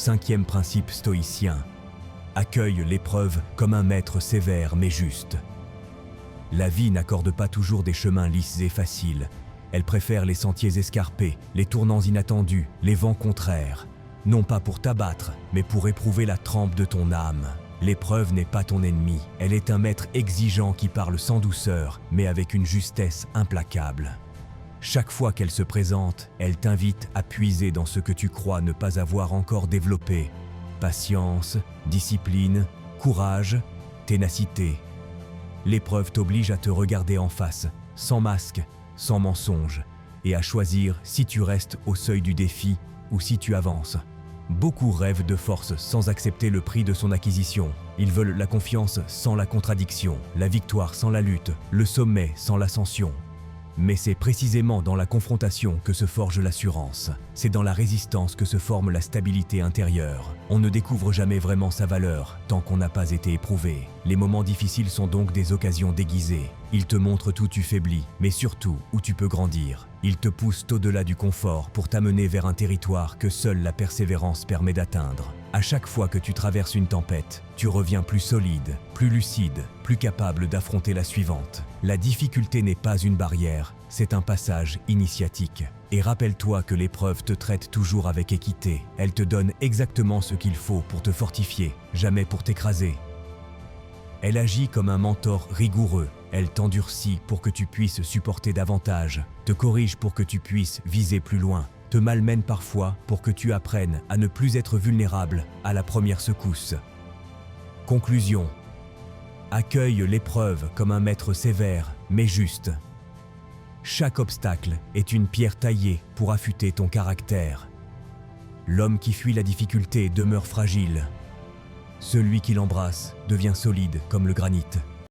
Cinquième principe stoïcien. Accueille l'épreuve comme un maître sévère mais juste. La vie n'accorde pas toujours des chemins lisses et faciles. Elle préfère les sentiers escarpés, les tournants inattendus, les vents contraires. Non pas pour t'abattre, mais pour éprouver la trempe de ton âme. L'épreuve n'est pas ton ennemi, elle est un maître exigeant qui parle sans douceur, mais avec une justesse implacable. Chaque fois qu'elle se présente, elle t'invite à puiser dans ce que tu crois ne pas avoir encore développé. Patience, discipline, courage, ténacité. L'épreuve t'oblige à te regarder en face, sans masque, sans mensonge, et à choisir si tu restes au seuil du défi ou si tu avances. Beaucoup rêvent de force sans accepter le prix de son acquisition. Ils veulent la confiance sans la contradiction, la victoire sans la lutte, le sommet sans l'ascension. Mais c'est précisément dans la confrontation que se forge l'assurance. C'est dans la résistance que se forme la stabilité intérieure. On ne découvre jamais vraiment sa valeur tant qu'on n'a pas été éprouvé. Les moments difficiles sont donc des occasions déguisées. Ils te montrent où tu faiblis, mais surtout où tu peux grandir. Ils te poussent au-delà du confort pour t'amener vers un territoire que seule la persévérance permet d'atteindre. À chaque fois que tu traverses une tempête, tu reviens plus solide, plus lucide, plus capable d'affronter la suivante. La difficulté n'est pas une barrière, c'est un passage initiatique. Et rappelle-toi que l'épreuve te traite toujours avec équité. Elle te donne exactement ce qu'il faut pour te fortifier, jamais pour t'écraser. Elle agit comme un mentor rigoureux. Elle t'endurcit pour que tu puisses supporter davantage, te corrige pour que tu puisses viser plus loin, te malmène parfois pour que tu apprennes à ne plus être vulnérable à la première secousse. Conclusion. Accueille l'épreuve comme un maître sévère, mais juste. Chaque obstacle est une pierre taillée pour affûter ton caractère. L'homme qui fuit la difficulté demeure fragile. Celui qui l'embrasse devient solide comme le granit.